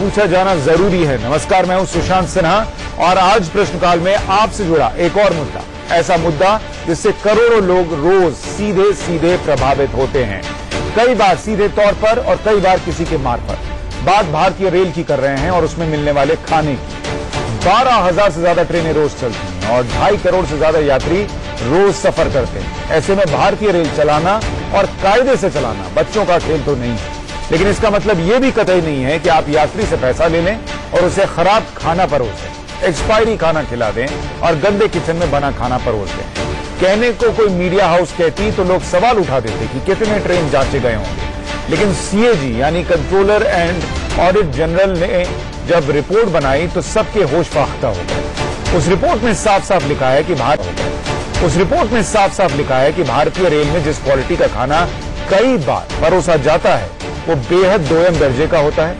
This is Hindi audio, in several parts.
पूछा जाना जरूरी है। नमस्कार, मैं हूं सुशांत सिन्हा और आज प्रश्नकाल में आपसे जुड़ा एक और मुद्दा, ऐसा मुद्दा जिससे करोड़ों लोग रोज सीधे सीधे प्रभावित होते हैं, कई बार सीधे तौर पर और कई बार किसी के मार्फत। बात भारतीय रेल की कर रहे हैं और उसमें मिलने वाले खाने की। 12,000 से ज्यादा ट्रेनें रोज चलती हैं और 2.5 करोड़ से ज्यादा यात्री रोज सफर करते हैं। ऐसे में भारतीय रेल चलाना और कायदे से चलाना बच्चों का खेल तो नहीं है, लेकिन इसका मतलब यह भी कतई नहीं है कि आप यात्री से पैसा ले लें और उसे खराब खाना परोसें, एक्सपायरी खाना खिला दें और गंदे किचन में बना खाना परोस दें। कहने को कोई मीडिया हाउस कहती तो लोग सवाल उठा देते कि कितने ट्रेन जांचे गए होंगे, लेकिन सीएजी यानी कंट्रोलर एंड ऑडिट जनरल ने जब रिपोर्ट बनाई तो सबके होश फाख्ता हो गए। उस रिपोर्ट में साफ साफ लिखा है कि भारतीय रेल में जिस क्वालिटी का खाना कई बार परोसा जाता है वो बेहद दोयम दर्जे का होता है,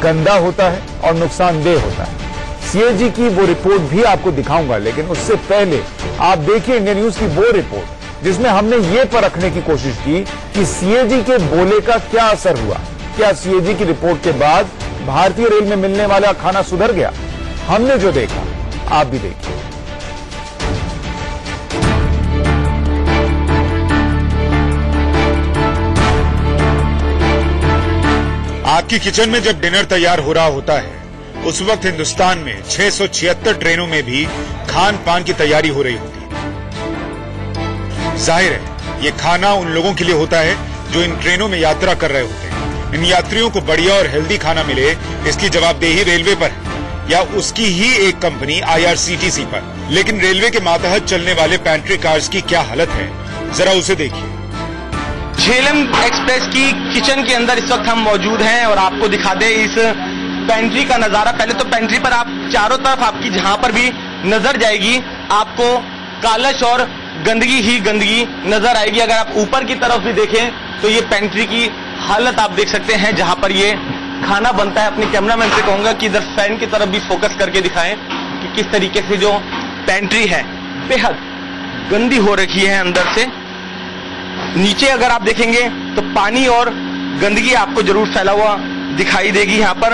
गंदा होता है और नुकसानदेह होता है। सीएजी की वो रिपोर्ट भी आपको दिखाऊंगा, लेकिन उससे पहले आप देखिए इंडिया न्यूज की वो रिपोर्ट जिसमें हमने ये परखने की कोशिश की कि सीएजी के बोले का क्या असर हुआ। क्या सीएजी की रिपोर्ट के बाद भारतीय रेल में मिलने वाला खाना सुधर गया? हमने जो देखा आप भी देखिए। आपकी किचन में जब डिनर तैयार हो रहा होता है उस वक्त हिंदुस्तान में 676 ट्रेनों में भी खान पान की तैयारी हो रही होती है। जाहिर है ये खाना उन लोगों के लिए होता है जो इन ट्रेनों में यात्रा कर रहे होते हैं। इन यात्रियों को बढ़िया और हेल्दी खाना मिले इसकी जवाबदेही रेलवे पर है या उसकी ही एक कंपनी IRCTC पर। लेकिन रेलवे के मातहत चलने वाले पैंट्री कार्स की क्या हालत है, जरा उसे देखिए। झेलम एक्सप्रेस की किचन के अंदर इस वक्त हम मौजूद हैं और आपको दिखा दें इस पेंट्री का नजारा। पहले तो पेंट्री पर आप चारों तरफ आपकी जहां पर भी नजर जाएगी आपको कालच और गंदगी ही गंदगी नजर आएगी। अगर आप ऊपर की तरफ भी देखें तो ये पेंट्री की हालत आप देख सकते हैं जहां पर ये खाना बनता है। अपने कैमरामैन से कहूंगा कि इधर फैन की तरफ भी फोकस करके दिखाएं कि किस तरीके से जो पेंट्री है बेहद गंदी हो रखी है अंदर से। नीचे अगर आप देखेंगे तो पानी और गंदगी आपको जरूर फैला हुआ दिखाई देगी यहाँ पर।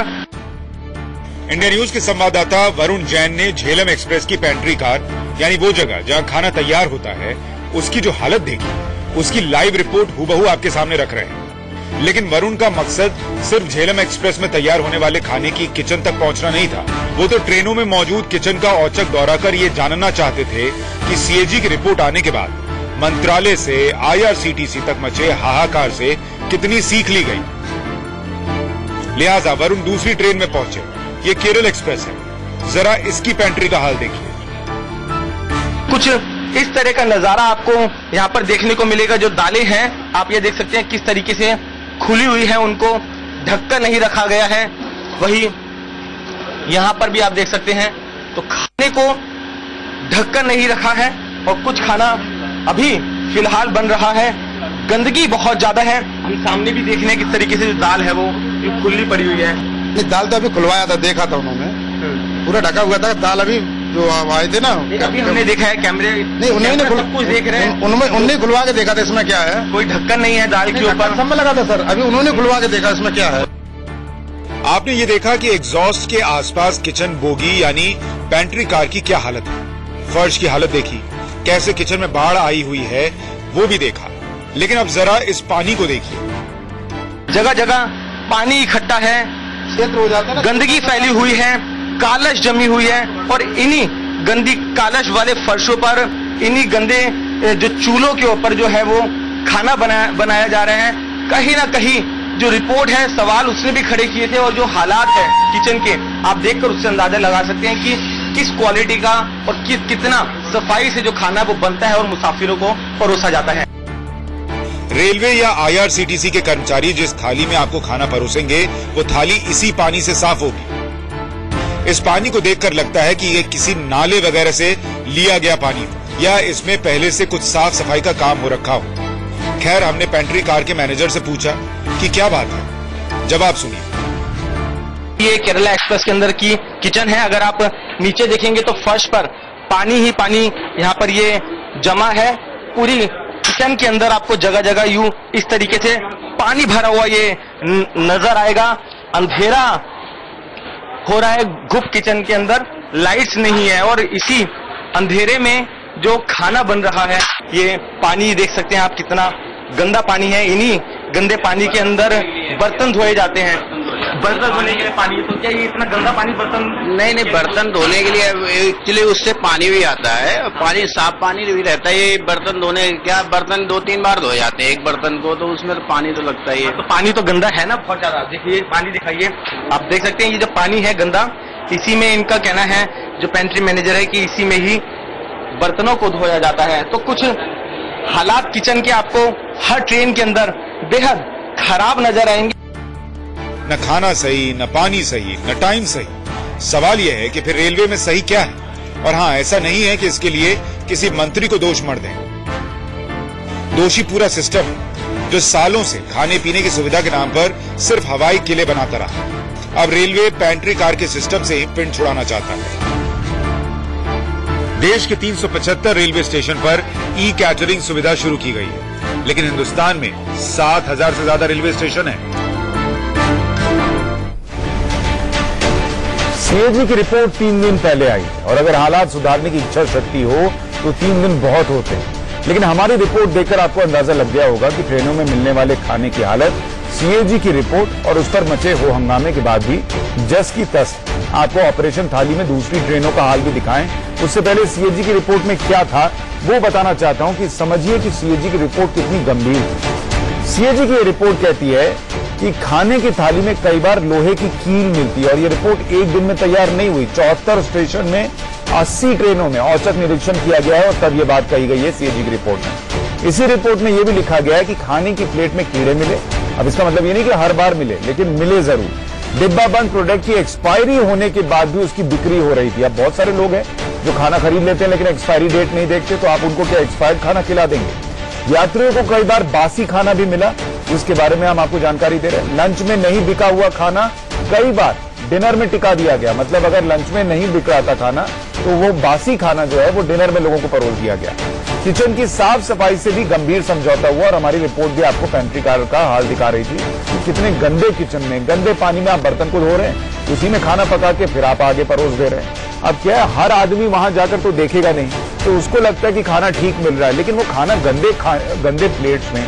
इंडिया न्यूज के संवाददाता वरुण जैन ने झेलम एक्सप्रेस की पेंट्री कार यानी वो जगह जहां खाना तैयार होता है उसकी जो हालत देखी, उसकी लाइव रिपोर्ट हूबहू आपके सामने रख रहे हैं। लेकिन वरुण का मकसद सिर्फ झेलम एक्सप्रेस में तैयार होने वाले खाने की किचन तक पहुंचना नहीं था। वो तो ट्रेनों में मौजूद किचन का औचक दौरा कर ये जानना चाहते थे कि सीएजी की रिपोर्ट आने के बाद मंत्रालय से IRCTC तक मचे हाहाकार से कितनी सीख ली गई। लिहाजा वरुण दूसरी ट्रेन में पहुंचे। ये केरल एक्सप्रेस है, जरा इसकी पेंट्री का हाल देखिए। कुछ इस तरह का नजारा आपको यहाँ पर देखने को मिलेगा। जो दालें हैं आप ये देख सकते हैं किस तरीके से खुली हुई है, उनको ढककर नहीं रखा गया है। वही यहाँ पर भी आप देख सकते हैं तो खाने को ढककर नहीं रखा है और कुछ खाना अभी फिलहाल बन रहा है। गंदगी बहुत ज्यादा है। हम सामने भी देख रहे हैं किस तरीके से जो दाल है वो खुली पड़ी हुई है। नहीं, दाल तो अभी खुलवाया था, देखा था उन्होंने, पूरा ढका हुआ था। दाल अभी जो आए थे ना अभी हमने देखा है कैमरे नहीं, उन्होंने सब कुछ देख रहे हैं। उन्होंने खुलवा के देखा था इसमें क्या है। कोई ढक्कन नहीं है दाल के ऊपर, सब में लगा था सर। अभी उन्होंने खुलवा के देखा इसमें क्या है। आपने ये देखा कि एग्जॉस्ट के आसपास किचन बोगी यानी पेंट्री कार की क्या हालत है। फर्श की हालत देखी, कैसे किचन में बाढ़ आई हुई है वो भी देखा। लेकिन अब जरा इस पानी को देखिए। जगह जगह पानी इकट्ठा है, क्षेत्र हो जाता है, गंदगी फैली हुई है, कालश जमी हुई है और इन्हीं गंदी कालश वाले फर्शों पर, इन्हीं गंदे जो चूल्हों के ऊपर जो है वो खाना बनाया जा रहे हैं। कहीं ना कहीं जो रिपोर्ट है सवाल उसने भी खड़े किए थे और जो हालात है किचन के आप देखकर उससे अंदाजा लगा सकते हैं कि किस क्वालिटी का और कितना सफाई से जो खाना वो बनता है और मुसाफिरों को परोसा जाता है। रेलवे या IRCTC के कर्मचारी जिस थाली में आपको खाना परोसेंगे वो थाली इसी पानी से साफ होगी। इस पानी को देखकर लगता है कि ये किसी नाले वगैरह से लिया गया पानी हो या इसमें पहले से कुछ साफ सफाई का काम हो रखा हो। खैर हमने पेंट्री कार के मैनेजर से पूछा कि क्या बात है, जवाब सुनिए। ये केरला एक्सप्रेस के अंदर की किचन है। अगर आप नीचे देखेंगे तो फर्श पर पानी ही पानी यहाँ पर ये जमा है। पूरी किचन के अंदर आपको जगह जगह यूं इस तरीके से पानी भरा हुआ ये नजर आएगा। अंधेरा हो रहा है गुप्त किचन के अंदर, लाइट्स नहीं है और इसी अंधेरे में जो खाना बन रहा है, ये पानी देख सकते हैं आप कितना गंदा पानी है। इन्हीं गंदे पानी के अंदर बर्तन धोए जाते हैं। बर्तन धोने के लिए पानी, तो क्या ये इतना गंदा पानी बर्तन? नहीं, बर्तन धोने के लिए एक्चुअली उससे पानी भी आता है, पानी साफ पानी भी रहता है। ये बर्तन धोने क्या, बर्तन 2-3 बार धोए जाते हैं एक बर्तन को, तो उसमें तो पानी तो लगता ही है। तो पानी तो गंदा है ना बहुत ज्यादा। देखिए पानी दिखाइए, आप देख सकते हैं ये जो पानी है गंदा, इसी में इनका कहना है जो पेंट्री मैनेजर है कि इसी में ही बर्तनों को धोया जाता है। तो कुछ हालात किचन के आपको हर ट्रेन के अंदर बेहद खराब नजर आएंगे। न खाना सही, न पानी सही, न टाइम सही। सवाल यह है कि फिर रेलवे में सही क्या है? और हाँ, ऐसा नहीं है कि इसके लिए किसी मंत्री को दोष मढ़ दें। दोषी पूरा सिस्टम है जो सालों से खाने पीने की सुविधा के नाम पर सिर्फ हवाई किले बनाता रहा। अब रेलवे पेंट्री कार के सिस्टम से ही पिंड छुड़ाना चाहता है। देश के 375 रेलवे स्टेशन पर ई कैटरिंग सुविधा शुरू की गई है, लेकिन हिंदुस्तान में 7,000 से ज्यादा रेलवे स्टेशन है। सीएजी की रिपोर्ट 3 दिन पहले आई और अगर हालात सुधारने की इच्छा शक्ति हो तो 3 दिन बहुत होते हैं। लेकिन हमारी रिपोर्ट देखकर आपको अंदाजा लग गया होगा कि ट्रेनों में मिलने वाले खाने की हालत सीएजी की रिपोर्ट और उस पर मचे हो हंगामे के बाद भी जस की तस। आपको ऑपरेशन थाली में दूसरी ट्रेनों का हाल भी दिखाएं, उससे पहले सीएजी की रिपोर्ट में क्या था वो बताना चाहता हूं कि समझिए कि सीएजी की रिपोर्ट कितनी गंभीर है। सीएजी की रिपोर्ट कहती है कि खाने की थाली में कई बार लोहे की कील मिलती है और ये रिपोर्ट एक दिन में तैयार नहीं हुई। 74 स्टेशन में 80 ट्रेनों में औचक निरीक्षण किया गया है और तब ये बात कही गई है सीएजी की रिपोर्ट में। इसी रिपोर्ट में यह भी लिखा गया है कि खाने की प्लेट में कीड़े मिले। अब इसका मतलब ये नहीं कि हर बार मिले, लेकिन मिले जरूर। डिब्बा बंद प्रोडक्ट की एक्सपायरी होने के बाद भी उसकी बिक्री हो रही थी। अब बहुत सारे लोग हैं जो खाना खरीद लेते हैं लेकिन एक्सपायरी डेट नहीं देखते, तो आप उनको क्या एक्सपायर्ड खाना खिला देंगे? यात्रियों को कई बार बासी खाना भी मिला, जिसके बारे में हम आपको जानकारी दे रहे हैं। लंच में नहीं बिका हुआ खाना कई बार डिनर में टिका दिया गया। मतलब अगर लंच में नहीं बिक रहा था खाना तो वो बासी खाना जो है वो डिनर में लोगों को परोस दिया गया। किचन की साफ सफाई से भी गंभीर समझौता हुआ और हमारी रिपोर्ट भी आपको पेंट्री कार का हाल दिखा रही थी कि कितने गंदे किचन में गंदे पानी में आप बर्तन को धो रहे हैं, उसी में खाना पका के फिर आप आगे परोस दे रहे हैं। अब क्या है, हर आदमी वहां जाकर तो देखेगा नहीं, तो उसको लगता है कि खाना ठीक मिल रहा है, लेकिन वो खाना गंदे प्लेट्स में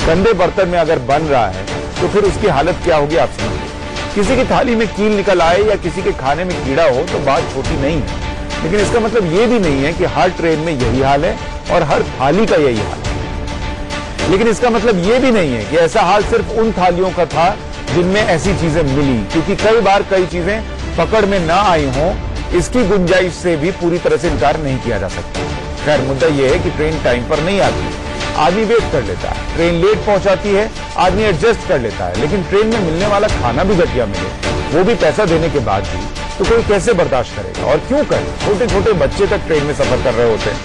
गंदे बर्तन में अगर बन रहा है तो फिर उसकी हालत क्या होगी आप समझिए। किसी की थाली में कील निकल आए या किसी के खाने में कीड़ा हो तो बात छोटी नहीं है, लेकिन इसका मतलब ये भी नहीं है कि हर ट्रेन में यही हाल है और हर थाली का यही हाल है। लेकिन इसका मतलब ये भी नहीं है कि ऐसा हाल सिर्फ उन थालियों का था जिनमें ऐसी चीजें मिली, क्योंकि कई बार कई चीजें पकड़ में ना आई हों, इसकी गुंजाइश से भी पूरी तरह से इनकार नहीं किया जा सकता। खैर, मुद्दा यह है कि ट्रेन टाइम पर नहीं आती, आदमी वेट कर लेता है, ट्रेन लेट पहुंचाती है, आदमी एडजस्ट कर लेता है, लेकिन ट्रेन में मिलने वाला खाना भी घटिया मिले, वो भी पैसा देने के बाद भी, तो कोई कैसे बर्दाश्त करेगा और क्यों करे? छोटे छोटे बच्चे तक ट्रेन में सफर कर रहे होते हैं,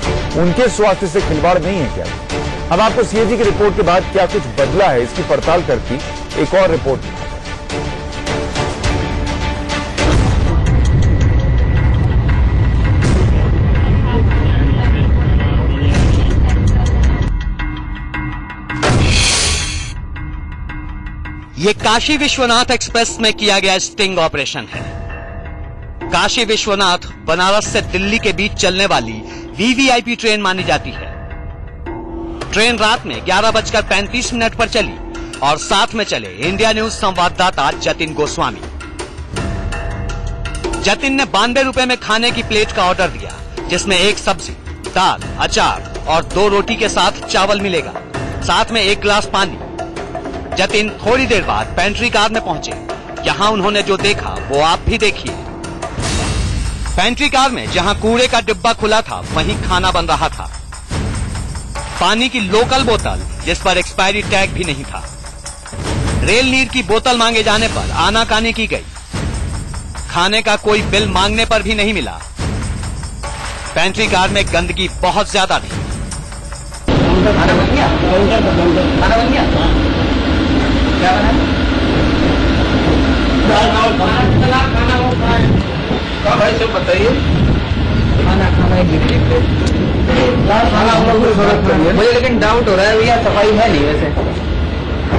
उनके स्वास्थ्य से खिलवाड़ नहीं है क्या? अब आपको सीएजी की रिपोर्ट के बाद क्या कुछ बदला है इसकी पड़ताल करती एक और रिपोर्ट दिखाते हैं। ये काशी विश्वनाथ एक्सप्रेस में किया गया स्टिंग ऑपरेशन है। काशी विश्वनाथ बनारस से दिल्ली के बीच चलने वाली वीवीआईपी ट्रेन मानी जाती है। ट्रेन रात में 11:35 पर चली और साथ में चले इंडिया न्यूज संवाददाता जतिन गोस्वामी। जतिन ने 92 रुपए में खाने की प्लेट का ऑर्डर दिया, जिसमें एक सब्जी, दाल, अचार और 2 रोटी के साथ चावल मिलेगा, साथ में 1 गिलास पानी। जतिन थोड़ी देर बाद पेंट्री कार में पहुंचे। यहां उन्होंने जो देखा वो आप भी देखिए। पेंट्री कार में जहां कूड़े का डिब्बा खुला था वहीं खाना बन रहा था। पानी की लोकल बोतल जिस पर एक्सपायरी टैग भी नहीं था। रेल नीर की बोतल मांगे जाने पर आनाकानी की गई। खाने का कोई बिल मांगने पर भी नहीं मिला। पेंट्री कार में गंदगी बहुत ज्यादा थी। खाना बन गया? खाना बन गया? क्या बना? दाल भाई सब बताइए। खाना मुझे लेकिन डाउट हो रहा है भैया, सफाई है नहीं वैसे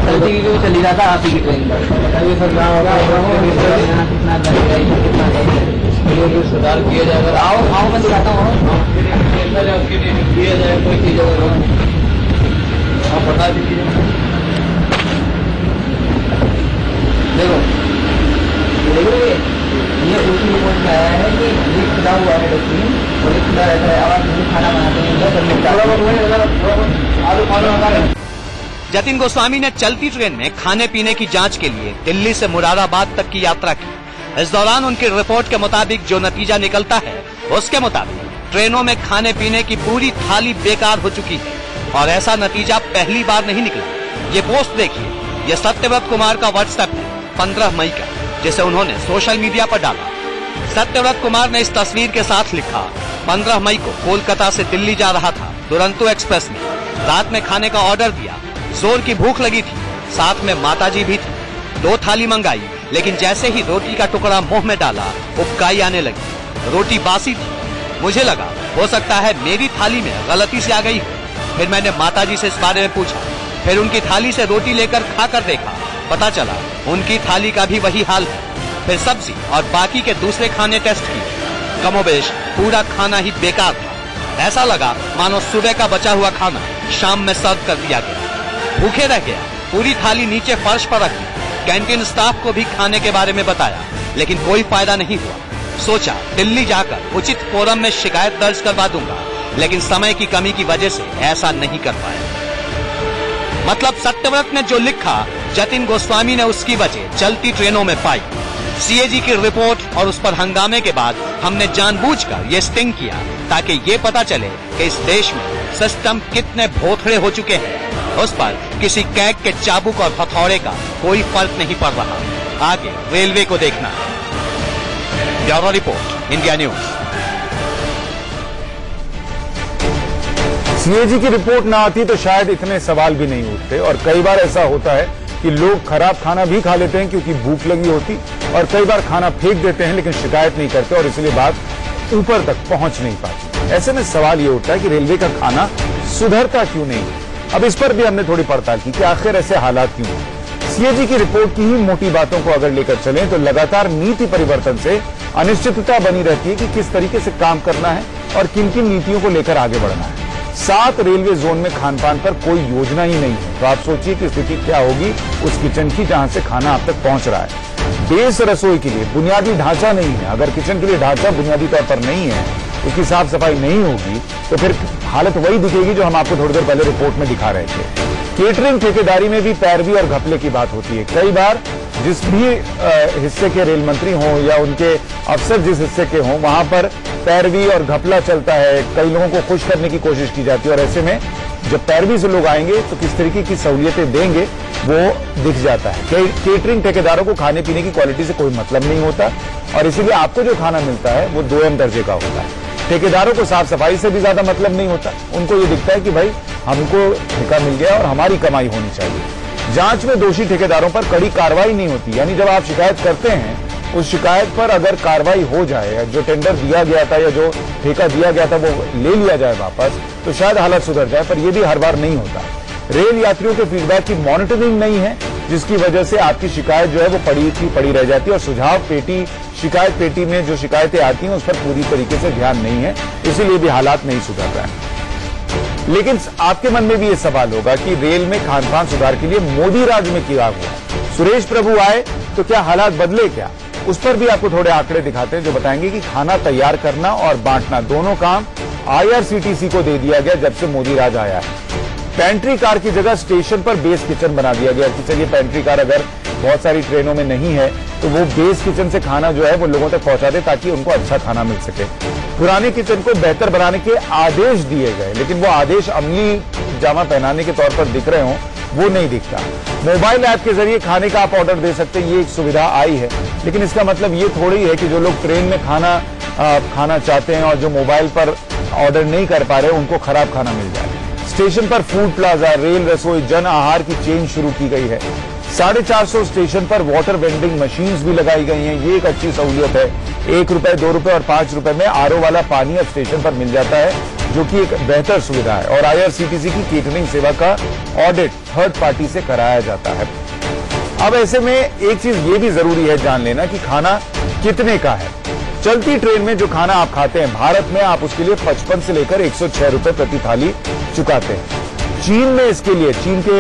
चलती की चली जाता आप ही की ट्रेन। बताइए सर क्या होगा, कितना खुला हुआ है डस्टबिन और एक खुला रहता है। अब आप मुझे खाना बनाते हैं आलू खाना लगा। जतिन गोस्वामी ने चलती ट्रेन में खाने पीने की जांच के लिए दिल्ली से मुरादाबाद तक की यात्रा की। इस दौरान उनकी रिपोर्ट के मुताबिक जो नतीजा निकलता है उसके मुताबिक ट्रेनों में खाने पीने की पूरी थाली बेकार हो चुकी है और ऐसा नतीजा पहली बार नहीं निकला। ये पोस्ट देखिए, ये सत्यव्रत कुमार का व्हाट्सएप है 15 मई का, जिसे उन्होंने सोशल मीडिया पर डाला। सत्यव्रत कुमार ने इस तस्वीर के साथ लिखा, 15 मई को कोलकाता से दिल्ली जा रहा था दुरंतो एक्सप्रेस में। रात में खाने का ऑर्डर दिया, जोर की भूख लगी थी, साथ में माताजी भी थी। 2 थाली मंगाई, लेकिन जैसे ही रोटी का टुकड़ा मुंह में डाला उबकाई आने लगी। रोटी बासी थी। मुझे लगा हो सकता है मेरी थाली में गलती से आ गई हो। फिर मैंने माताजी से इस बारे में पूछा, फिर उनकी थाली से रोटी लेकर खाकर देखा, पता चला उनकी थाली का भी वही हाल है। फिर सब्जी और बाकी के दूसरे खाने टेस्ट किए, कमोबेश पूरा खाना ही बेकार था। ऐसा लगा मानो सुबह का बचा हुआ खाना शाम में सर्व कर दिया गया। भूखे रह गया, पूरी थाली नीचे फर्श पर रखी। कैंटीन स्टाफ को भी खाने के बारे में बताया, लेकिन कोई फायदा नहीं हुआ। सोचा दिल्ली जाकर उचित फोरम में शिकायत दर्ज करवा दूंगा, लेकिन समय की कमी की वजह से ऐसा नहीं कर पाया। मतलब सत्यव्रत ने जो लिखा, जतिन गोस्वामी ने उसकी वजह चलती ट्रेनों में पाई। सीएजी की रिपोर्ट और उस पर हंगामे के बाद हमने जानबूझकर ये स्टिंग किया ताकि ये पता चले कि इस देश में सिस्टम कितने भोथड़े हो चुके हैं। उस पर किसी कैग के चाबुक और हथौड़े का कोई फर्क नहीं पड़ रहा। आगे रेलवे को देखना है। Bureau report, India news. CAG की रिपोर्ट ना आती तो शायद इतने सवाल भी नहीं उठते, और कई बार ऐसा होता है कि लोग खराब खाना भी खा लेते हैं क्योंकि भूख लगी होती, और कई बार खाना फेंक देते हैं लेकिन शिकायत नहीं करते और इसलिए बात ऊपर तक पहुंच नहीं पाती। ऐसे में सवाल ये उठता है कि रेलवे का खाना सुधरता क्यों नहीं। अब इस पर भी हमने थोड़ी पड़ताल की कि आखिर ऐसे हालात क्यों हैं। सीएजी की रिपोर्ट की ही मोटी बातों को अगर लेकर चलें तो लगातार नीति परिवर्तन से अनिश्चितता बनी रहती है कि किस तरीके से काम करना है और किन किन नीतियों को लेकर आगे बढ़ना है। 7 रेलवे जोन में खान पान पर कोई योजना ही नहीं है, तो आप सोचिए कि स्थिति क्या होगी उस किचन की जहां से खाना आप तक पहुंच रहा है। बेस रसोई के लिए बुनियादी ढांचा नहीं है। अगर किचन के लिए ढांचा बुनियादी तौर पर नहीं है, उसकी साफ सफाई नहीं होगी, तो फिर हालत वही दिखेगी जो हम आपको थोड़ी देर पहले रिपोर्ट में दिखा रहे थे। केटरिंग ठेकेदारी में भी पैरवी और घपले की बात होती है। कई बार जिस भी हिस्से के रेल मंत्री हों या उनके अफसर जिस हिस्से के हों, वहां पर पैरवी और घपला चलता है। कई लोगों को खुश करने की कोशिश की जाती है, और ऐसे में जब पैरवी से लोग आएंगे तो किस तरीके की सहूलियतें देंगे वो दिख जाता है। केटरिंग ठेकेदारों को खाने पीने की क्वालिटी से कोई मतलब नहीं होता, और इसीलिए आपको जो खाना मिलता है वो 2M दर्जे का होता है। ठेकेदारों को साफ सफाई से भी ज्यादा मतलब नहीं होता। उनको ये दिखता है कि भाई हमको ठेका मिल गया और हमारी कमाई होनी चाहिए। जांच में दोषी ठेकेदारों पर कड़ी कार्रवाई नहीं होती, यानी जब आप शिकायत करते हैं उस शिकायत पर अगर कार्रवाई हो जाए, जो टेंडर दिया गया था या जो ठेका दिया गया था वो ले लिया जाए वापस, तो शायद हालत सुधर जाए, पर यह भी हर बार नहीं होता। रेल यात्रियों के फीडबैक की मॉनिटरिंग नहीं है, जिसकी वजह से आपकी शिकायत जो है वो पड़ी रह जाती है, और सुझाव पेटी, शिकायत पेटी में जो शिकायतें आती हैं उस पर पूरी तरीके से ध्यान नहीं है, इसीलिए भी हालात नहीं सुधर रहे हैं। लेकिन आपके मन में भी ये सवाल होगा कि रेल में खान पान सुधार के लिए मोदी राज में क्या हुआ, सुरेश प्रभु आए तो क्या हालात बदले क्या? उस पर भी आपको थोड़े आंकड़े दिखाते हैं जो बताएंगे कि खाना तैयार करना और बांटना दोनों काम IRCTC को दे दिया गया जब से मोदी राज आया है। पेंट्री कार की जगह स्टेशन पर बेस किचन बना दिया गया कि चलिए पेंट्री कार अगर बहुत सारी ट्रेनों में नहीं है तो वो बेस किचन से खाना जो है वो लोगों तक पहुंचा दे ताकि उनको अच्छा खाना मिल सके। पुराने किचन को बेहतर बनाने के आदेश दिए गए, लेकिन वो आदेश अमली जामा पहनाने के तौर पर दिख रहे हों वो नहीं दिखता। मोबाइल ऐप के जरिए खाने का आप ऑर्डर दे सकते हैं, ये एक सुविधा आई है, लेकिन इसका मतलब ये थोड़ी है कि जो लोग ट्रेन में खाना चाहते हैं और जो मोबाइल पर ऑर्डर नहीं कर पा रहे उनको खराब खाना मिल जाए। स्टेशन पर फूड प्लाजा, रेल रसोई, जन आहार की चेन शुरू की गई है। 450 स्टेशन पर वाटर वेंडिंग मशीन्स भी लगाई गई हैं, ये एक अच्छी सहूलियत है। 1 रुपए, 2 रुपए और 5 रुपए में RO वाला पानी अब स्टेशन पर मिल जाता है, जो कि एक बेहतर सुविधा है। और IRCTC की केटरिंग सेवा का ऑडिट थर्ड पार्टी से कराया जाता है। अब ऐसे में एक चीज ये भी जरूरी है जान लेना कि खाना कितने का है। चलती ट्रेन में जो खाना आप खाते हैं भारत में, आप उसके लिए 55 से लेकर 106 रुपए प्रति थाली चुकाते हैं। चीन में इसके लिए, चीन के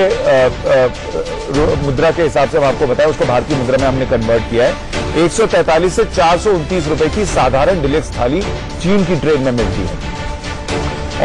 मुद्रा के हिसाब से हम आपको बताया, उसको भारतीय मुद्रा में हमने कन्वर्ट किया है, 143 से 429 रुपए की साधारण डिलेक्स थाली चीन की ट्रेन में मिलती है।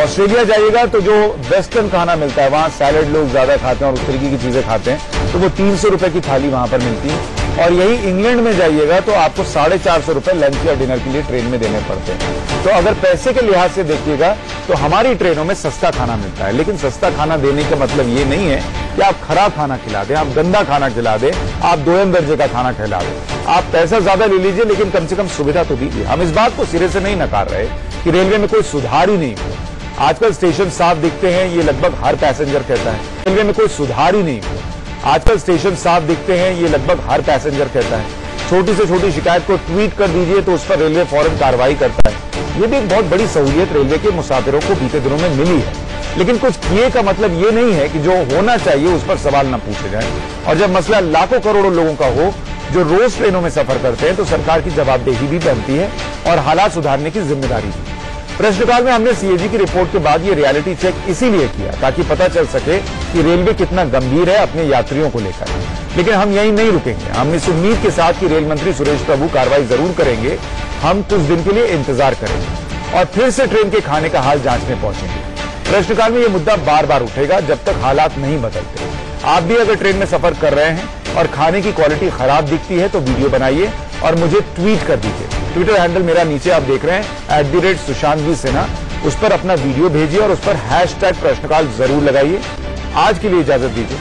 ऑस्ट्रेलिया जाइएगा तो जो वेस्टर्न खाना मिलता है, वहां सैलड लोग ज्यादा खाते हैं और उस तरीके की चीजें खाते हैं, तो वो 300 रुपए की थाली वहां पर मिलती है। और यही इंग्लैंड में जाइएगा तो आपको 450 रुपए लंच या डिनर के लिए ट्रेन में देने पड़ते हैं। तो अगर पैसे के लिहाज से देखिएगा तो हमारी ट्रेनों में सस्ता खाना मिलता है, लेकिन सस्ता खाना देने का मतलब ये नहीं है कि आप खराब खाना खिला दें, आप गंदा खाना खिला दें, आप दोयम दर्जे का खाना खिला दें। आप पैसा ज्यादा ले लीजिए, लेकिन कम से कम सुविधा तो दीजिए। हम इस बात को सिरे से नहीं नकार रहे कि रेलवे में कोई सुधार ही नहीं हुआ। आजकल स्टेशन साफ दिखते हैं, ये लगभग हर पैसेंजर कहता है। रेलवे में कोई सुधार ही नहीं हुआ। आजकल स्टेशन साफ दिखते हैं, ये लगभग हर पैसेंजर कहता है। छोटी से छोटी शिकायत को ट्वीट कर दीजिए तो उस पर रेलवे फौरन कार्रवाई करता है। ये भी एक बहुत बड़ी सहूलियत रेलवे के मुसाफिरों को बीते दिनों में मिली है। लेकिन कुछ किए का मतलब ये नहीं है कि जो होना चाहिए उस पर सवाल न पूछे जाए। और जब मसला लाखों करोड़ों लोगों का हो जो रोज ट्रेनों में सफर करते हैं, तो सरकार की जवाबदेही भी बनती है और हालात सुधारने की जिम्मेदारी भी। प्रश्नकाल में हमने सीएजी की रिपोर्ट के बाद ये रियलिटी चेक इसीलिए किया ताकि पता चल सके कि रेलवे कितना गंभीर है अपने यात्रियों को लेकर। लेकिन हम यहीं नहीं रुकेंगे। हम इस उम्मीद के साथ कि रेल मंत्री सुरेश प्रभु कार्रवाई जरूर करेंगे, हम कुछ दिन के लिए इंतजार करेंगे और फिर से ट्रेन के खाने का हाल जांचने पहुंचेंगे। प्रश्नकाल में ये मुद्दा बार बार उठेगा जब तक हालात नहीं बदलते। आप भी अगर ट्रेन में सफर कर रहे हैं और खाने की क्वालिटी खराब दिखती है तो वीडियो बनाइए और मुझे ट्वीट कर दीजिए। ट्विटर हैंडल मेरा नीचे आप देख रहे हैं @सुशांत उस पर अपना वीडियो भेजिए और उस पर #प्रश्नकाल जरूर लगाइए। आज के लिए इजाजत दीजिए।